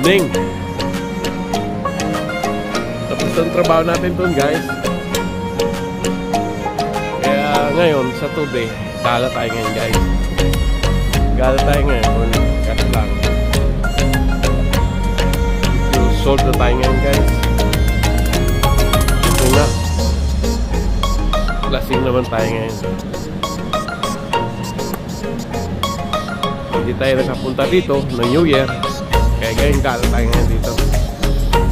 evening. Tapos ang trabaho natin doon, guys. Kaya ngayon, sa today, gala tayo ngayon, guys. Gala tayo ngayon. Kasi lang. Sold na tayo ngayon, guys. Ito na. Lasing naman tayo ngayon. Hindi tayo nakapunta dito ng New Year. Kaya ngayon gala tayo ngayon dito.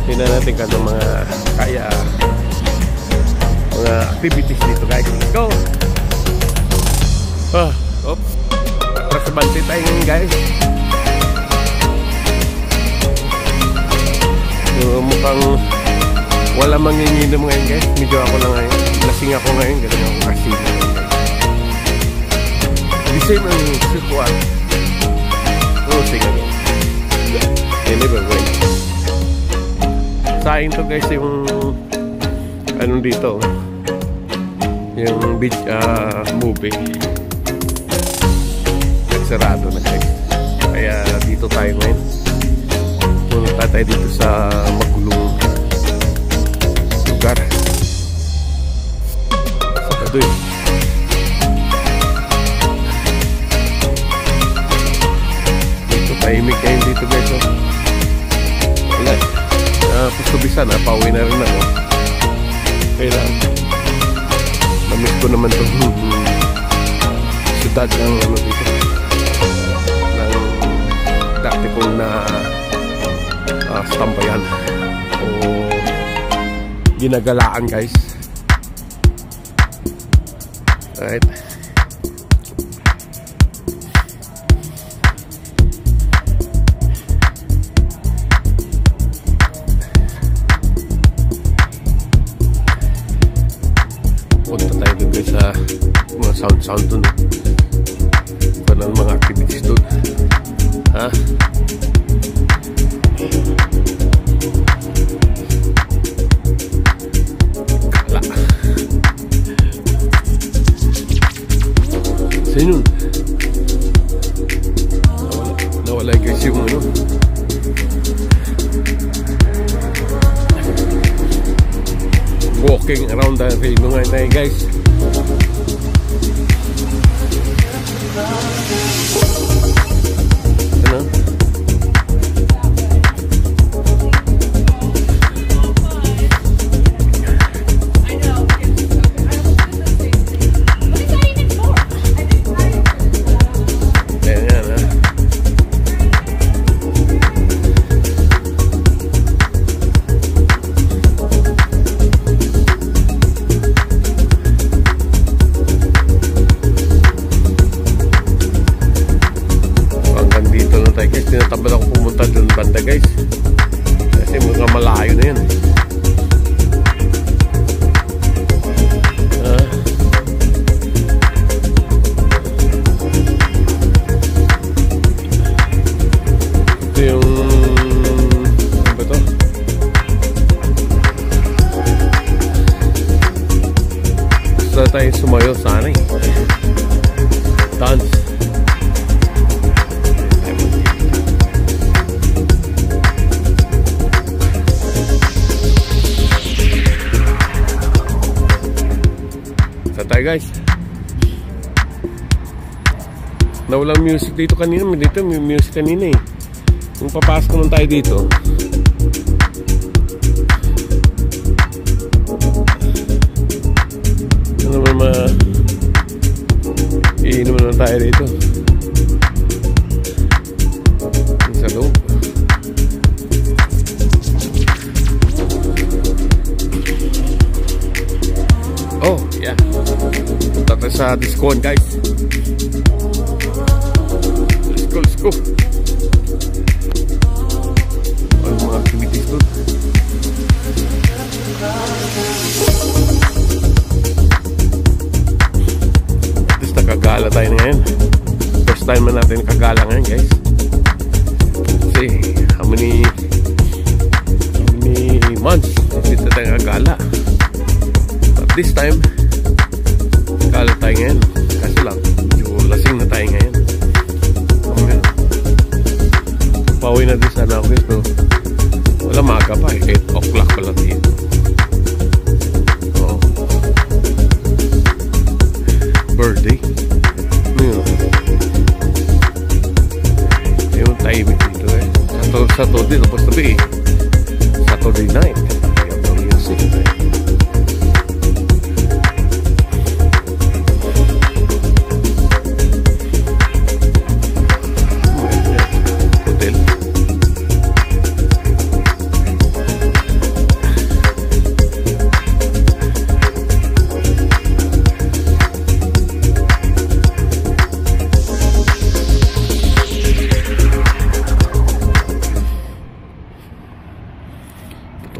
Tingnan natin kung anong mga kaya mga activities dito, guys. Let's go! Oops. Trasabante tayo ngayon, guys. Mukhang wala manginginom ngayon, guys. Medyo ako lang ngayon. Lasing ako ngayon. Ganun ako kasi. The same ang sikuan. Sige. Anyway, wait. Sayang to, guys, yung anong dito, yung beach movie nagsarado na, guys. Kaya dito tayo ngayon. Punta tayo dito sa magulong lugar sa Kadoy. Tahimik kayo dito, guys. Wala. Pusto-bisa na. Pauwi na rin ako. Kaya namiss ko naman itong siyudad ng ano dito. Ng dati kong na stambayan o ginagalaan, guys. Alright. Sa mga sound dun. Kung ano mga activities dun. Ha? Kala. Sino? Nawala guys yung ano. Walking around the Reno ngayon, guys. Ano? Tinatamad ako pumunta doon banda, guys, kasi mga malayo na yan. Ito yung ano ba ito? Gusto tayo sumayo sana eh. Dance. Tayo, guys. Nawalang music dito kanina. Dito may music kanina eh. Kung papasok naman tayo dito, ano naman iinom naman tayo dito sa loob. Oh, yeah. Punta tayo sa discount, guys. Let's go, let's go. Ano mga activities doon? At least nakagala tayo ngayon. First time na natin nakagala ngayon, guys. Kasi how many months dito tayo nakagala. This time kala tayo ngayon, kasi lang medyo lasing na tayo ngayon. Pauwi na din sana ako dito. Wala, maaga pa eh. 8 o'clock pa lang dito. Oh. Birthday. Yung timing dito eh. Saturday, tapos tabi eh. Saturday night. Yung music eh.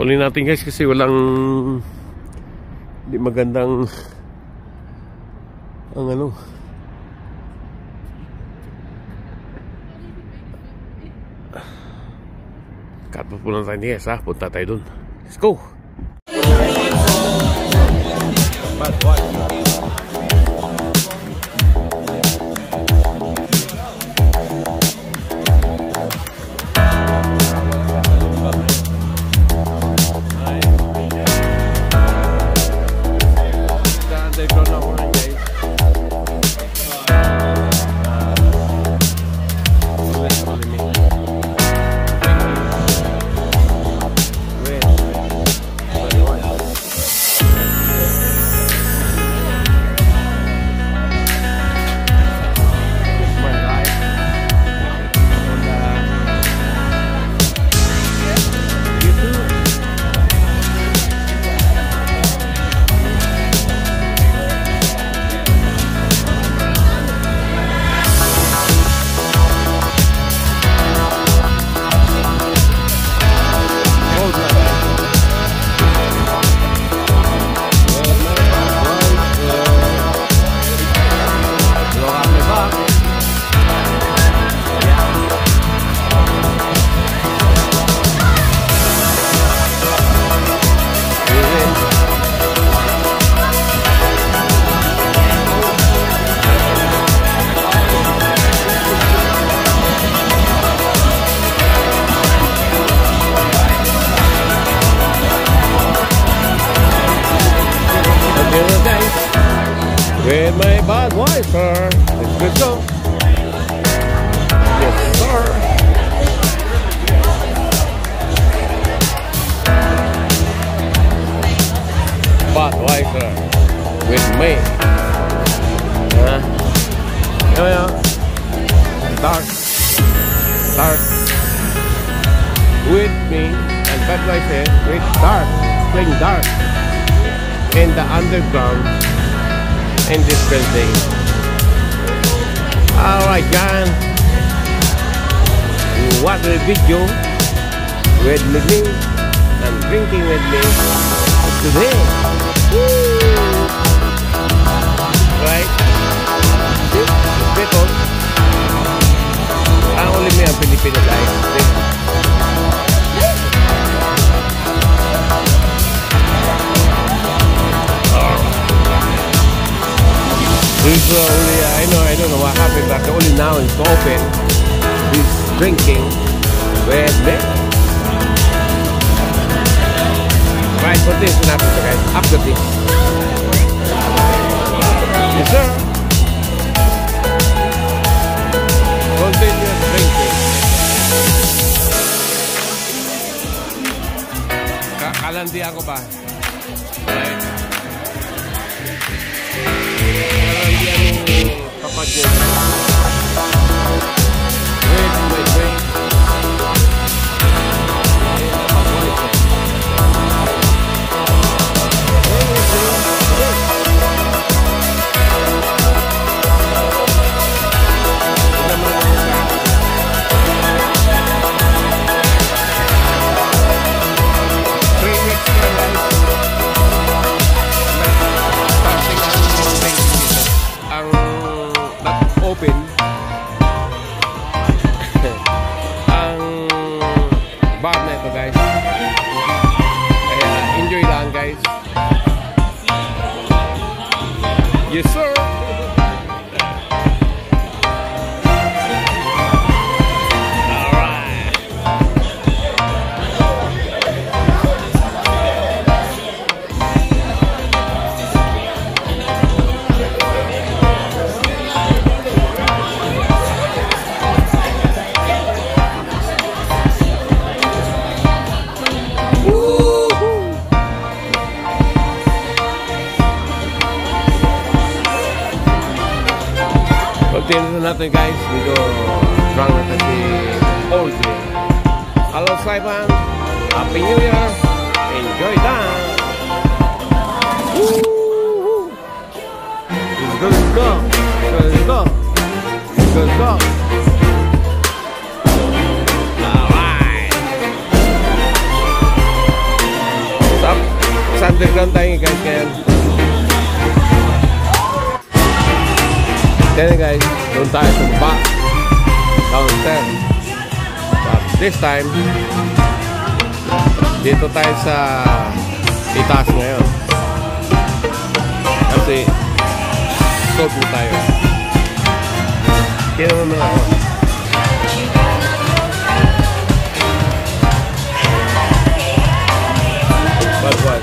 Tuloy natin guys kasi walang di magandang ang ano katapos po lang tayo guys ha, punta tayo dun. Let's go. With my Budweiser, let's go. Yes, sir. Budweiser with me. Yeah. Dark with me, and Budweiser with dark, playing dark in the underground. In this building. Alright guys, you watch the video with me and drinking with me today. Woo! Right? See? The people. Only me ang Filipino guys. This only, I don't know what happened, but only now it's open. This drinking with me. Right, for this and after guys, after this. Yes sir. Continue drinking. Kalandi ako ba? Right. Open ang bar na ito guys, kaya enjoy lang guys. Yes sir. Alright. Continue natin guys. Medyo strong natin si Old Year. Hello Saipan. Happy New Year. Enjoy that. Woo! Let's go. Let's go. Let's go. Alright. Sa underground tayo guys kaya. Then guys, doon tayo sa baba. Downstairs. But this time, dito tayo sa itaas ngayon. Kasi sold po tayo. Kaya naman ako. But what?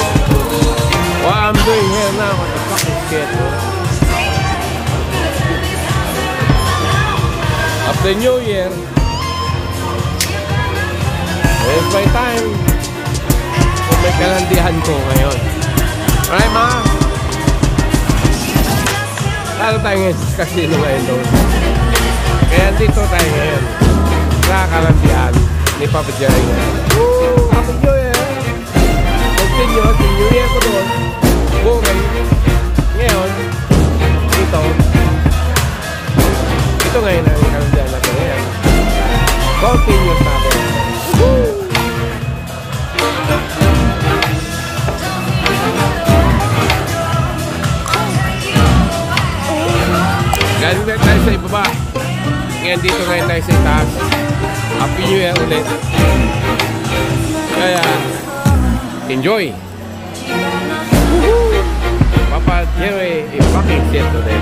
What I'm doing here now, what the fuck is shit, bro? After New Year, it's my time. Kung may kalandihan ko ngayon. Alright, ma? Lalo tayo ngayon sa casino ngayon doon. Kaya dito tayo ngayon. Sa kalandihan ni Papa Jerry ngayon. Woo! Happy New Year! Continue, si New Year ko doon. Okay. Ngayon, dito. Ito ngayon ang kalandihan natin ngayon. Continuous natin. Woo! Galing na tayo sa ibaba. Ngayon dito ngayon tayo sa itaas. Happy New Year ulit. Kaya, enjoy! Woohoo! Papa Jerry, fucking shit today.